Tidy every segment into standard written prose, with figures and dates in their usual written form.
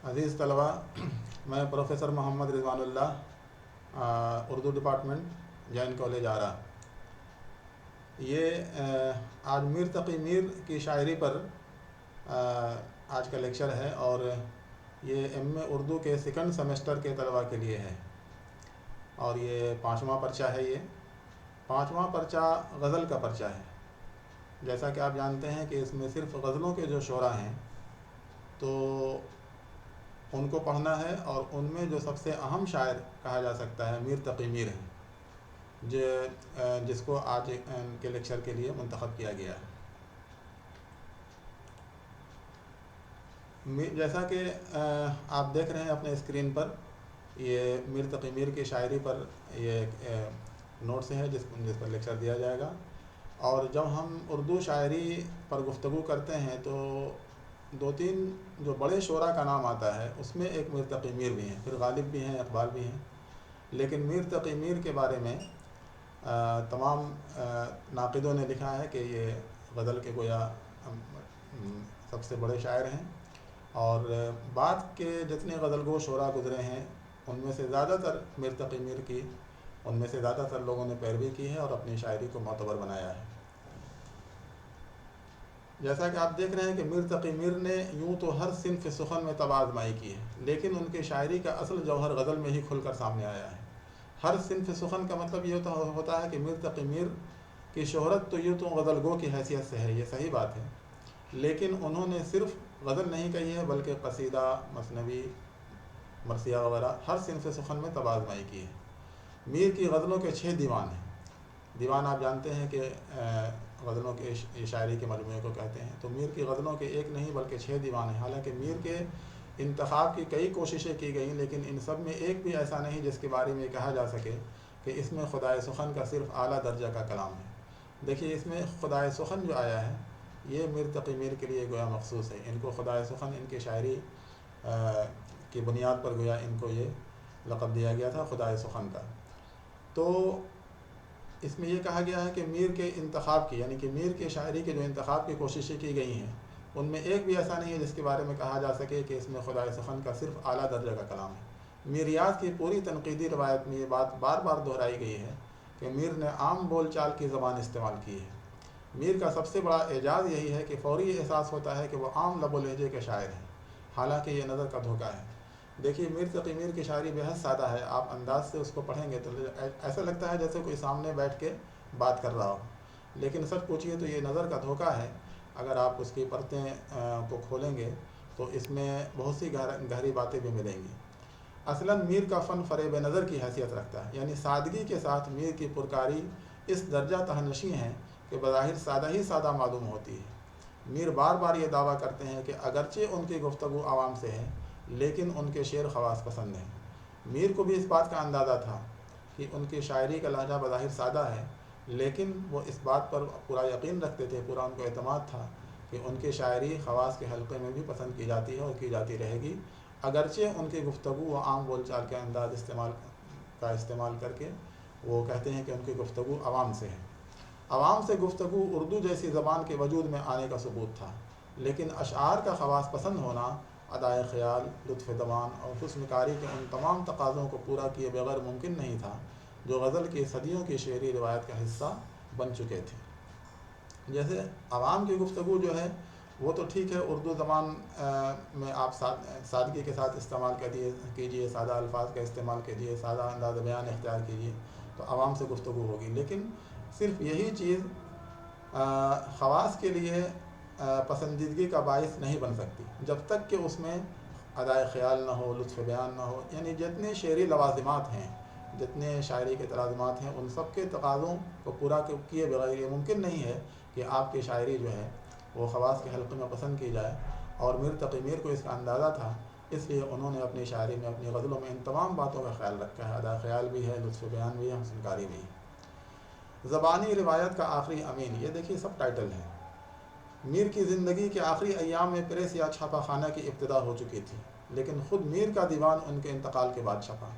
عزیز طلباء، میں پروفیسر محمد رضوان اللہ، Urdu department, Jain college آرا۔ یہ آج میر تقی میر کی شاعری پر آج کا لیکچر ہے، اور یہ ایم اے اردو کے سیکنڈ سیمسٹر کے طلباء کے لیے ہے، اور یہ 5واں پرچہ ہے۔ یہ 5واں پرچہ غزل کا پرچہ ہے۔ جیسا کہ آپ جانتے ہیں کہ اس میں صرف غزلوں کے جو شعراء ہیں تو ان کو پڑھنا ہے، اور ان میں جو سب سے اہم شاعر کہا جا سکتا ہے میر تقی میر ہے، جس کو آج کے لیکچر کے لیے منتخب کیا گیا ہے۔ جیسا کہ آپ دیکھ رہے ہیں اپنے اسکرین پر، یہ میر تقی میر کی شاعری پر یہ نوٹس ہے جس پر لیکچر دیا جائے گا۔ اور جب ہم اردو شاعری پر گفتگو کرتے ہیں تو 2-3 جو بڑے شعراء کا نام آتا ہے، اس میں ایک میر تقی میر بھی ہیں، پھر غالب بھی ہیں، اقبال بھی ہیں۔ لیکن میر تقی میر کے بارے میں تمام ناقدوں نے لکھا ہے کہ یہ غزل کے گویا سب سے بڑے شاعر ہیں، اور بعد کے جتنے غزل گو شعراء گزرے ہیں ان میں سے زیادہ تر میر تقی میر کی، ان میں سے زیادہ تر لوگوں نے پیروی کی ہے اور اپنی شاعری کو معتبر بنایا ہے۔ جیسا کہ آپ دیکھ رہے ہیں کہ میر تقی میر نے یوں تو ہر صنف سخن میں طب آزمائی کی ہے، لیکن ان کی شاعری کا اصل جوہر غزل میں ہی کھل کر سامنے آیا ہے۔ ہر صنف سخن کا مطلب یہ ہوتا ہے کہ میر تقی میر کی شہرت تو یوں تو غزل گو کی حیثیت سے ہے، یہ صحیح بات ہے، لیکن انہوں نے صرف غزل نہیں کہی ہے بلکہ قصیدہ، مثنوی، مرثیہ وغیرہ ہر صنف سخن میں طب آزمائی کی ہے۔ میر کی غزلوں کے 6 دیوان ہیں۔ دیوان آپ جانتے ہیں کہ غزلوں کے شاعری کے مجموعے کو کہتے ہیں، تو میر کی غزلوں کے ایک نہیں بلکہ 6 دیوان ہیں۔ حالانکہ میر کے انتخاب کی کئی کوششیں کی گئیں، لیکن ان سب میں ایک بھی ایسا نہیں جس کے بارے میں کہا جا سکے کہ اس میں خدائے سخن کا صرف اعلیٰ درجہ کا کلام ہے۔ دیکھیے، اس میں خدائے سخن جو آیا ہے یہ میر تقی میر کے لیے گویا مخصوص ہے۔ ان کو خدائے سخن ان کی شاعری کی بنیاد پر گویا ان کو یہ لقب دیا گیا تھا، خدائے سخن کا۔ تو اس میں یہ کہا گیا ہے کہ میر کے انتخاب کی، یعنی کہ میر کے شاعری کے جو انتخاب کی کوششیں کی گئی ہیں ان میں ایک بھی ایسا نہیں ہے جس کے بارے میں کہا جا سکے کہ اس میں خدائے سخن کا صرف اعلیٰ درجہ کا کلام ہے۔ میریات کی پوری تنقیدی روایت میں یہ بات بار بار دہرائی گئی ہے کہ میر نے عام بول چال کی زبان استعمال کی ہے۔ میر کا سب سے بڑا اعجاز یہی ہے کہ فوری احساس ہوتا ہے کہ وہ عام لب و لہجے کے شاعر ہیں، حالانکہ یہ نظر کا دھوکہ ہے۔ دیکھیے، میر تقی میر کی شاعری بے حد سادہ ہے، آپ انداز سے اس کو پڑھیں گے تو ایسا لگتا ہے جیسے کوئی سامنے بیٹھ کے بات کر رہا ہو، لیکن سچ پوچھیے تو یہ نظر کا دھوکہ ہے۔ اگر آپ اس کی پرتیں کو کھولیں گے تو اس میں بہت سی گہری باتیں بھی ملیں گی۔ اصلاً میر کا فن فریب نظر کی حیثیت رکھتا ہے، یعنی سادگی کے ساتھ میر کی پرکاری اس درجہ تہنشیں ہے کہ بظاہر سادہ ہی سادہ معلوم ہوتی ہے۔ میر بار بار یہ دعویٰ کرتے ہیں کہ اگرچہ ان کی گفتگو عوام سے ہے لیکن ان کے شعر خواص پسند ہیں۔ میر کو بھی اس بات کا اندازہ تھا کہ ان کی شاعری کا لہجہ بظاہر سادہ ہے، لیکن وہ اس بات پر پورا یقین رکھتے تھے، پورا ان کو اعتماد تھا کہ ان کی شاعری خواص کے حلقے میں بھی پسند کی جاتی ہے اور کی جاتی رہے گی، اگرچہ ان کی گفتگو و عام بول چال کے انداز استعمال کر کے وہ کہتے ہیں کہ ان کی گفتگو عوام سے ہے۔ عوام سے گفتگو اردو جیسی زبان کے وجود میں آنے کا ثبوت تھا، لیکن اشعار کا خواص پسند ہونا ادائے خیال، لطف زبان اور حسن کاری کے ان تمام تقاضوں کو پورا کیے بغیر ممکن نہیں تھا جو غزل کی صدیوں کی شعری روایت کا حصہ بن چکے تھے۔ جیسے عوام کی گفتگو جو ہے وہ تو ٹھیک ہے، اردو زبان میں آپ سادگی کے ساتھ استعمال کیجئے، سادہ الفاظ کا استعمال کیجئے، سادہ انداز بیان اختیار کیجئے تو عوام سے گفتگو ہوگی، لیکن صرف یہی چیز خواص کے لیے پسندیدگی کا باعث نہیں بن سکتی جب تک کہ اس میں ادائے خیال نہ ہو، لطف بیان نہ ہو۔ یعنی جتنے شعری لوازمات ہیں، جتنے شاعری کے تلازمات ہیں، ان سب کے تقاضوں کو پورا کیے بغیر یہ ممکن نہیں ہے کہ آپ کی شاعری جو ہے وہ خواص کے حلقے میں پسند کی جائے، اور میر تقی میر کو اس کا اندازہ تھا، اس لیے انہوں نے اپنی شاعری میں، اپنی غزلوں میں ان تمام باتوں کا خیال رکھا ہے۔ ادا خیال بھی ہے، لطف بیان بھی ہے، حسن کاری بھی ہے۔ زبانی روایت کا آخری امین، یہ دیکھیے سب ٹائٹل ہے۔ میر کی زندگی کے آخری ایام میں پریس یا چھاپا خانہ کی ابتدا ہو چکی تھی، لیکن خود میر کا دیوان ان کے انتقال کے بعد چھپا۔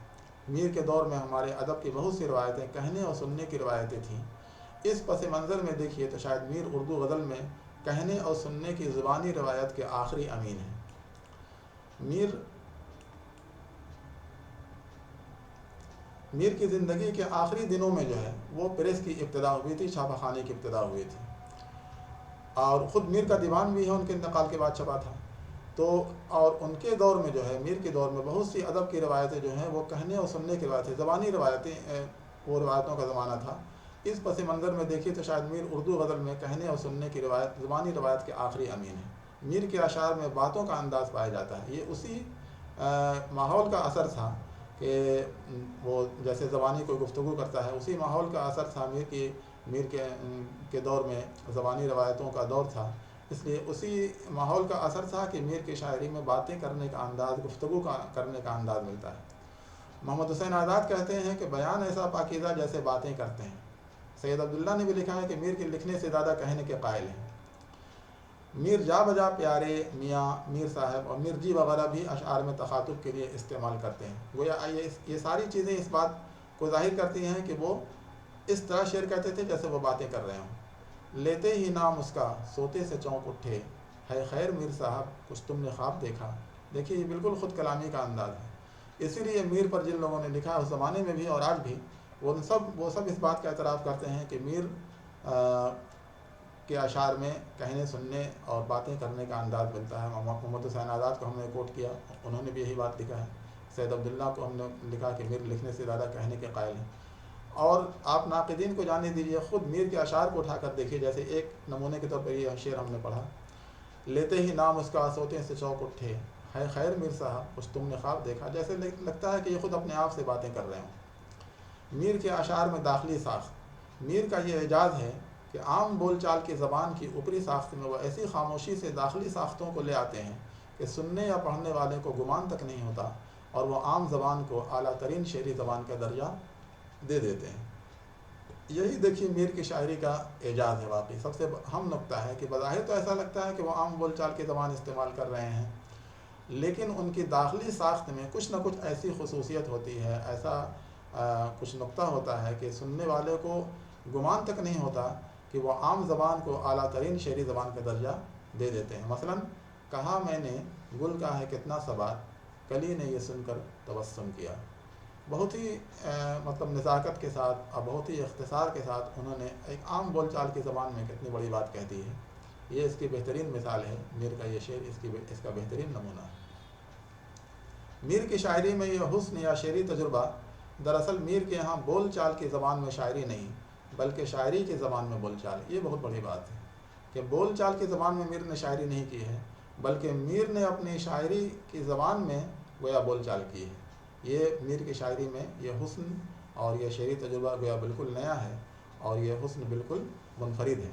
میر کے دور میں ہمارے ادب کی بہت سی روایتیں کہنے اور سننے کی روایتیں تھیں۔ اس پس منظر میں دیکھیے تو شاید میر اردو غزل میں کہنے اور سننے کی زبانی روایت کے آخری امین ہیں۔ میر میر کی زندگی کے آخری دنوں میں جو ہے وہ پریس کی ابتدا ہوئی تھی، چھاپہ خانے کی ابتدا ہوئی تھی، اور خود میر کا دیوان بھی ہے ان کے انتقال کے بعد چھپا تھا۔ تو اور ان کے دور میں جو ہے، میر کے دور میں بہت سی ادب کی روایتیں جو ہیں وہ کہنے اور سننے کی روایتیں، زبانی روایتیں، وہ روایتوں کا زمانہ تھا۔ اس پس منظر میں دیکھیے تو شاید میر اردو غزل میں کہنے اور سننے کی روایت، زبانی روایت کے آخری امین ہیں۔ میر کے اشعار میں باتوں کا انداز پایا جاتا ہے۔ یہ اسی ماحول کا اثر تھا کہ وہ جیسے زبانی کوئی گفتگو کرتا ہے، اسی ماحول کا اثر تھا میر کے دور میں زبانی روایتوں کا دور تھا، اس لیے اسی ماحول کا اثر تھا کہ میر کی شاعری میں باتیں کرنے کا انداز، گفتگو کرنے کا انداز ملتا ہے۔ محمد حسین آزاد کہتے ہیں کہ بیان ایسا پاکیزہ جیسے باتیں کرتے ہیں۔ سید عبداللہ نے بھی لکھا ہے کہ میر کے لکھنے سے زیادہ کہنے کے قائل ہیں۔ میر جا بجا پیارے میاں میر صاحب اور میر جی وغیرہ بھی اشعار میں تخاطب کے لیے استعمال کرتے ہیں۔ گویا یہ ساری چیزیں اس بات کو ظاہر کرتی ہیں کہ وہ اس طرح شعر کہتے تھے جیسے وہ باتیں کر رہے ہوں۔ لیتے ہی نام اس کا سوتے سے چونک اٹھے، ہے خیر میر صاحب کچھ تم نے خواب دیکھا۔ دیکھیے یہ بالکل خود کلامی کا انداز ہے۔ اسی لیے میر پر جن لوگوں نے لکھا اس زمانے میں بھی اور آج بھی، وہ سب اس بات کا اعتراف کرتے ہیں کہ میر کے اشعار میں کہنے سننے اور باتیں کرنے کا انداز ملتا ہے۔ محمد حسین آزاد کو ہم نے کوٹ کیا، انہوں نے بھی یہی بات لکھا ہے۔ سید عبداللہ کو ہم نے لکھا کہ میر لکھنے سے زیادہ کہنے کے قائل ہیں۔ اور آپ ناقدین کو جانے دیجیے، خود میر کے اشعار کو اٹھا کر دیکھیے، جیسے ایک نمونے کے طور پر یہ شعر ہم نے پڑھا، لیتے ہی نام اس کا سوتے سے چونک اٹھے، ہے خیر میر صاحب کچھ تم نے خواب دیکھا، جیسے لگتا ہے کہ یہ خود اپنے آپ سے باتیں کر رہے ہوں۔ میر کے اشعار میں داخلی ساخت، میر کا یہ اعجاز ہے کہ عام بول چال کی زبان کی اوپری ساخت میں وہ ایسی خاموشی سے داخلی ساختوں کو لے آتے ہیں کہ سننے یا پڑھنے والے کو گمان تک نہیں ہوتا، اور وہ عام زبان کو اعلیٰ ترین شعری زبان کا درجہ دے دیتے ہیں۔ یہی دیکھیے میر کی شاعری کا اعجاز ہے۔ واقعی سب سے اہم نقطہ ہے کہ بظاہر تو ایسا لگتا ہے کہ وہ عام بول چال کی زبان استعمال کر رہے ہیں، لیکن ان کی داخلی ساخت میں کچھ نہ کچھ ایسی خصوصیت ہوتی ہے، ایسا کچھ نقطہ ہوتا ہے کہ سننے والے کو گمان تک نہیں ہوتا کہ وہ عام زبان کو اعلیٰ ترین شعری زبان کا درجہ دے دیتے ہیں۔ مثلاً کہا میں نے گل کا ہے کتنا صبا، کلی نے یہ سن کر تبسم کیا۔ بہت ہی مطلب نزاکت کے ساتھ اور بہت ہی اختصار کے ساتھ انہوں نے ایک عام بول چال کی زبان میں کتنی بڑی بات کہہ دی ہے۔ یہ اس کی بہترین مثال ہے، میر کا یہ شعر اس کا بہترین نمونہ ہے۔ میر کی شاعری میں یہ حسن یا شعری تجربہ، دراصل میر کے یہاں بول چال کی زبان میں شاعری نہیں بلکہ شاعری کی زبان میں بول چال، یہ بہت بڑی بات ہے کہ بول چال کی زبان میں میر نے شاعری نہیں کی ہے، بلکہ میر نے اپنی شاعری کی زبان میں گویا بول چال کی ہے۔ یہ میر کی شاعری میں یہ حسن اور یہ شعری تجربہ گویا بالکل نیا ہے، اور یہ حسن بالکل منفرد ہے۔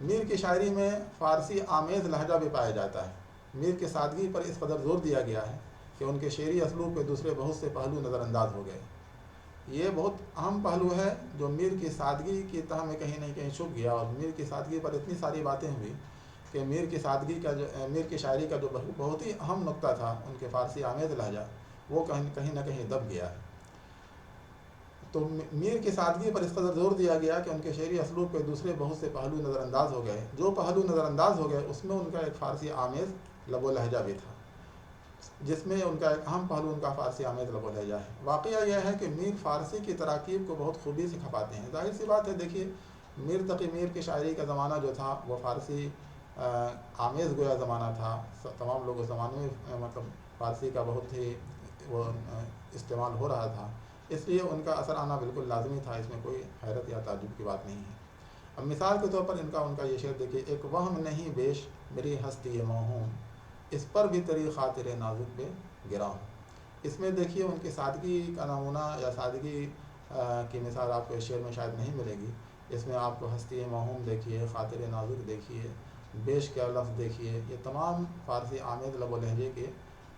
میر کی شاعری میں فارسی آمیز لہجہ بھی پایا جاتا ہے۔ میر کے سادگی پر اس قدر زور دیا گیا ہے کہ ان کے شعری اسلوب پہ دوسرے بہت سے پہلو نظر انداز ہو گئے۔ یہ بہت اہم پہلو ہے جو میر کی سادگی کی تہ میں کہیں نہ کہیں چھپ گیا، اور میر کی سادگی پر اتنی ساری باتیں ہوئی کہ میر کی سادگی کا میر کی شاعری کا جو بہت ہی اہم نقطہ تھا ان کے فارسی آمیز لہجہ، وہ کہیں نہ کہیں دب گیا ہے۔ تو میر کی سادگی پر اس قدر زور دیا گیا کہ ان کے شعری اسلوب پہ دوسرے بہت سے پہلو نظر انداز ہو گئے۔ جو پہلو نظر انداز ہو گئے اس میں ان کا ایک فارسی آمیز لب و لہجہ بھی تھا، جس میں ان کا ایک اہم پہلو ان کا فارسی آمیز لب و لہجہ ہے۔ واقعہ یہ ہے کہ میر فارسی کی تراکیب کو بہت خوبی سے کھپاتے ہیں۔ ظاہر سی بات ہے، دیکھیے میر تقی میر کی شاعری کا زمانہ جو تھا وہ فارسی آمیز گویا زمانہ تھا۔ تمام لوگ اس زمانے میں مطلب فارسی کا بہت ہی وہ استعمال ہو رہا تھا، اس لیے ان کا اثر آنا بالکل لازمی تھا، اس میں کوئی حیرت یا تعجب کی بات نہیں ہے۔ اب مثال کے طور پر ان کا یہ شعر دیکھیے، ایک وہم نہیں بیش میری ہستی موہوم، اس پر بھی تیری خاطر نازک پہ گرا ہوں۔ اس میں دیکھیے ان کی سادگی کا نمونہ یا سادگی کی مثال آپ کو اس شعر میں شاید نہیں ملے گی۔ اس میں آپ کو ہستی موہوم دیکھیے، خاطر نازک دیکھیے، بیش کا لفظ دیکھیے، یہ تمام فارسی آمیز لب و لہجے کے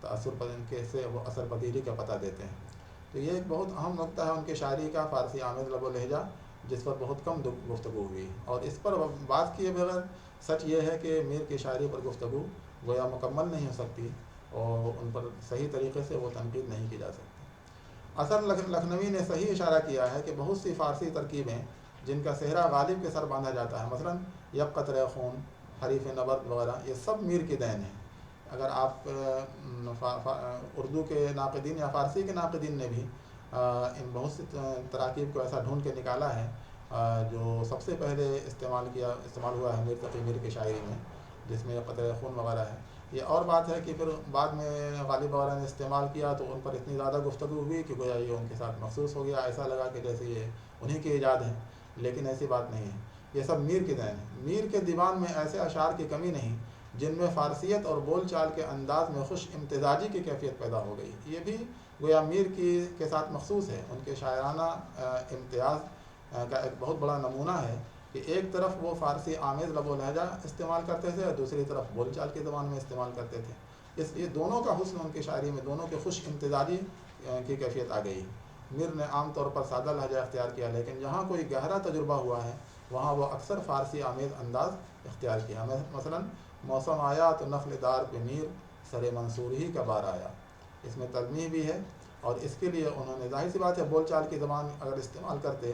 تأثر کے سے وہ اثر پذیری کا پتہ دیتے ہیں۔ تو یہ ایک بہت اہم نقطہ ہے ان کی شاعری کا، فارسی آمیز لب و لہجہ، جس پر بہت کم گفتگو ہوئی، اور اس پر بات کیے بغیر سچ یہ ہے کہ میر کی شاعری پر گفتگو گویا مکمل نہیں ہو سکتی، اور ان پر صحیح طریقے سے وہ تنقید نہیں کی جا سکتی۔ اثر لکھنوی نے صحیح اشارہ کیا ہے کہ بہت سی فارسی ترکیبیں جن کا صحرا غالب کے سر باندھا جاتا ہے، مثلاً یک قطرہ خون، حریف نبرد وغیرہ، یہ سب میر کی دین ہیں۔ اگر آپ اردو کے ناقدین یا فارسی کے ناقدین نے بھی ان بہت سی تراکیب کو ایسا ڈھونڈ کے نکالا ہے جو سب سے پہلے استعمال ہوا ہے میر تقی میر کی شاعری میں، جس میں قطرہ خون وغیرہ ہے۔ یہ اور بات ہے کہ پھر بعد میں غالب وغیرہ نے استعمال کیا تو ان پر اتنی زیادہ گفتگو ہوئی کہ گویا یہ ان کے ساتھ مخصوص ہو گیا، ایسا لگا کہ جیسے یہ انہی کی ایجاد ہے، لیکن ایسی بات نہیں ہے، یہ سب میر کے دین ہے۔ میر کے دیوان میں ایسے اشعار کی کمی نہیں جن میں فارسیت اور بول چال کے انداز میں خوش امتزاجی کی کیفیت پیدا ہو گئی۔ یہ بھی گویا میر کے ساتھ مخصوص ہے۔ ان کے شاعرانہ امتیاز کا ایک بہت بڑا نمونہ ہے کہ ایک طرف وہ فارسی آمیز لب و لہجہ استعمال کرتے تھے اور دوسری طرف بول چال کی زبان میں استعمال کرتے تھے، اس لیے دونوں کا حسن ان کی شاعری میں، دونوں کے خوش امتزاجی کی کیفیت آ گئی۔ میر نے عام طور پر سادہ لہجہ اختیار کیا، لیکن جہاں کوئی گہرا تجربہ ہوا ہے وہاں وہ اکثر فارسی آمیز انداز اختیار کیا۔ مثلا موسم آیا تو نخل دار پہ میر، سر منصور ہی کا بار آیا، اس میں ترمیم بھی ہے، اور اس کے لیے انہوں نے، ظاہر سی بات ہے بول چال کی زبان اگر استعمال کرتے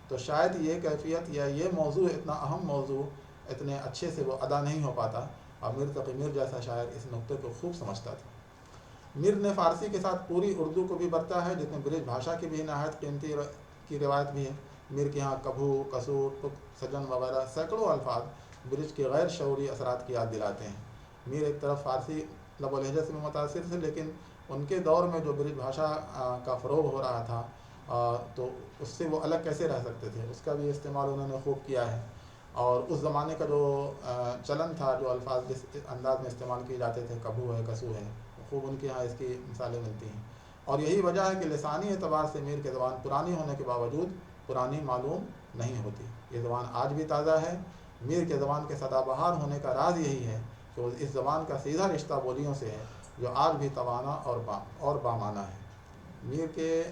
تو شاید یہ کیفیت یا یہ موضوع، اتنا اہم موضوع اتنے اچھے سے وہ ادا نہیں ہو پاتا، اور میر تقی میر جیسا شاعر اس نقطے کو خوب سمجھتا تھا۔ میر نے فارسی کے ساتھ پوری اردو کو بھی برتا ہے، جس میں برج بھاشا کی بھی نہایت قیمتی کی روایت بھی ہے۔ میر کے ہاں کبھو، کسور، ٹک، سجن وغیرہ سینکڑوں الفاظ برج کے غیر شعوری اثرات کی یاد دلاتے ہیں۔ میر ایک طرف فارسی لب و لہجے سے بھی متاثر تھے، لیکن ان کے دور میں جو برج بھاشا کا فروغ ہو رہا تھا تو اس سے وہ الگ کیسے رہ سکتے تھے، اس کا بھی استعمال انہوں نے خوب کیا ہے۔ اور اس زمانے کا جو چلن تھا، جو الفاظ جس انداز میں استعمال کیے جاتے تھے، کبھو ہے، کسو ہے، خوب ان کے ہاں اس کی مثالیں ملتی ہیں۔ اور یہی وجہ ہے کہ لسانی اعتبار سے میر کی زبان پرانی ہونے کے باوجود پرانی معلوم نہیں ہوتی، یہ زبان آج بھی تازہ ہے۔ میر کے زبان کے سدا بہار ہونے کا راز یہی ہے کہ اس زبان کا سیدھا رشتہ بولیوں سے ہے، جو آج بھی توانا اور بامانہ ہے۔ میر کے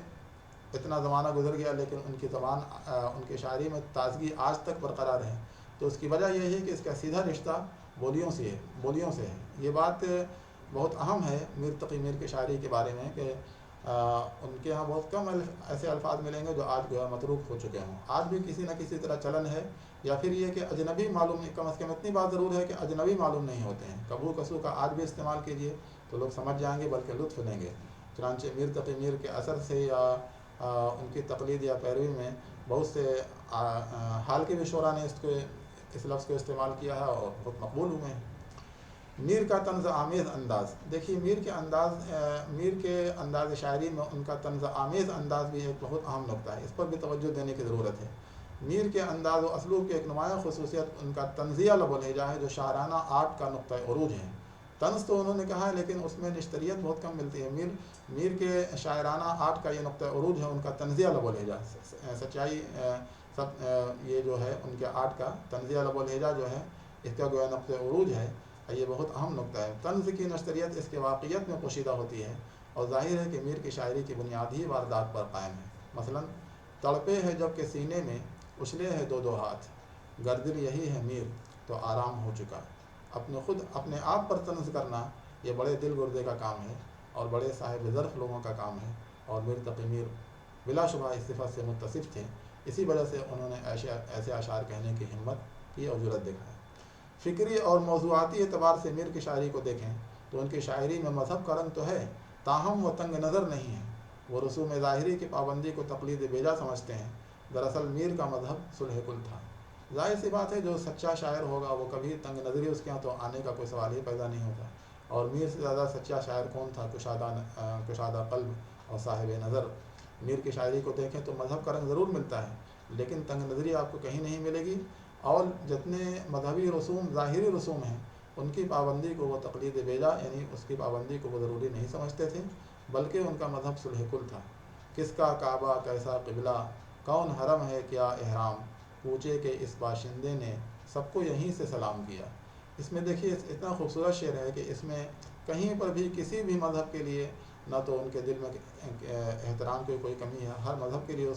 اتنا زمانہ گزر گیا لیکن ان کی زبان، ان کی شاعری میں تازگی آج تک برقرار ہے، تو اس کی وجہ یہ ہے کہ اس کا سیدھا رشتہ بولیوں سے ہے۔ یہ بات بہت اہم ہے میر تقی میر کی شاعری کے بارے میں کہ ان کے ہاں بہت کم ایسے الفاظ ملیں گے جو آج گویا متروک ہو چکے ہوں۔ آج بھی کسی نہ کسی طرح چلن ہے، یا پھر یہ کہ اجنبی معلوم، کم از کم اتنی بات ضرور ہے کہ اجنبی معلوم نہیں ہوتے ہیں۔ کبھو کسو کا آج بھی استعمال کیجیے تو لوگ سمجھ جائیں گے، بلکہ لطف لیں گے۔ چنانچہ میر تقی میر کے اثر سے یا ان کی تقلید یا پیروی میں بہت سے حال کے بھی شعراء نے اس لفظ کو استعمال کیا ہے اور بہت مقبول ہوئے ہیں۔ میر کا طنز آمیز انداز، دیکھیے میر کے انداز شاعری میں ان کا طنز آمیز انداز بھی ایک بہت اہم نقطہ ہے، اس پر بھی توجہ دینے کی ضرورت ہے۔ میر کے انداز و اسلوب کی ایک نمایاں خصوصیت ان کا طنزیہ لب و لہجہ ہے، جو شاعرانہ آرٹ کا نقطہ عروج ہے۔ طنز تو انہوں نے کہا ہے لیکن اس میں نشتریت بہت کم ملتی ہے۔ میر کے شاعرانہ آرٹ کا یہ نقطہ عروج ہے، ان کا طنزیہ لب و لہجہ، سچائی یہ جو ہے ان کے آرٹ کا طنزیہ لب و لہجہ جو ہے، اس کا گویا نقطہ عروج ہے، یہ بہت اہم نقطہ ہے۔ طنز کی نشتریت اس کے واقعیت میں پوشیدہ ہوتی ہے، اور ظاہر ہے کہ میر کی شاعری کی بنیاد ہی واردات پر قائم ہے۔ مثلا تڑپے ہے جب کہ سینے میں اچھلے ہے دو ہاتھ، گر دل یہی ہے میر تو آرام ہو چکا۔ اپنے آپ پر طنز کرنا یہ بڑے دل گردے کا کام ہے اور بڑے صاحب ظرف لوگوں کا کام ہے، اور میر تقی میر بلا شبہ اس صفت سے متصف تھے، اسی وجہ سے انہوں نے ایسے اشعار کہنے کی ہمت کی اور جرأت دکھائی۔ فکری اور موضوعاتی اعتبار سے میر کی شاعری کو دیکھیں تو ان کی شاعری میں مذہب کا رنگ تو ہے، تاہم وہ تنگ نظر نہیں ہے۔ وہ رسوم ظاہری کی پابندی کو تقلید بیجا سمجھتے ہیں، دراصل میر کا مذہب صلح کل تھا۔ ظاہر سی بات ہے جو سچا شاعر ہوگا وہ کبھی تنگ نظری اس کے یہاں تو آنے کا کوئی سوال ہی پیدا نہیں ہوتا، اور میر سے زیادہ سچا شاعر کون تھا؟ کشادہ قلب اور صاحب نظر۔ میر کی شاعری کو دیکھیں تو مذہب کا رنگ ضرور ملتا ہے، لیکن تنگ نظری آپ کو کہیں نہیں ملے گی، اور جتنے مذہبی رسوم، ظاہری رسوم ہیں، ان کی پابندی کو وہ تقلید بیجا، یعنی اس کی پابندی کو وہ ضروری نہیں سمجھتے تھے، بلکہ ان کا مذہب صلح کل تھا۔ کس کا کعبہ کیسا قبلہ، کون حرم ہے کیا احرام، کوچے کے اس باشندے نے سب کو یہیں سے سلام کیا۔ اس میں دیکھیے اتنا خوبصورت شعر ہے کہ اس میں کہیں پر بھی کسی بھی مذہب کے لیے نہ تو ان کے دل میں احترام کی کوئی کمی ہے، ہر مذہب کے لیے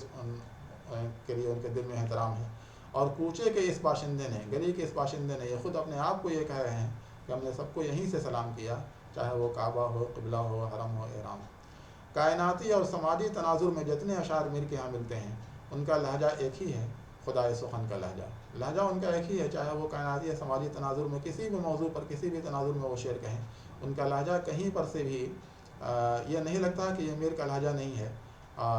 ان کے دل میں احترام ہے۔ اور کوچے کے اس باشندے نے، گلی کے اس باشندے نے، یہ خود اپنے آپ کو یہ کہہ رہے ہیں کہ ہم نے سب کو یہیں سے سلام کیا، چاہے وہ کعبہ ہو، قبلہ ہو، حرم ہو، احرام ہو۔ کائناتی اور سماجی تناظر میں جتنے اشعار میر کے ہاں ملتے ہیں ان کا لہجہ ایک ہی ہے، خدائے سخن کا لہجہ ان کا ایک ہی ہے، چاہے وہ کائناتی یا سماجی تناظر میں کسی بھی موضوع پر کسی بھی تناظر میں وہ شعر کہیں، ان کا لہجہ کہیں پر سے بھی یہ نہیں لگتا کہ یہ میر کا لہجہ نہیں ہے۔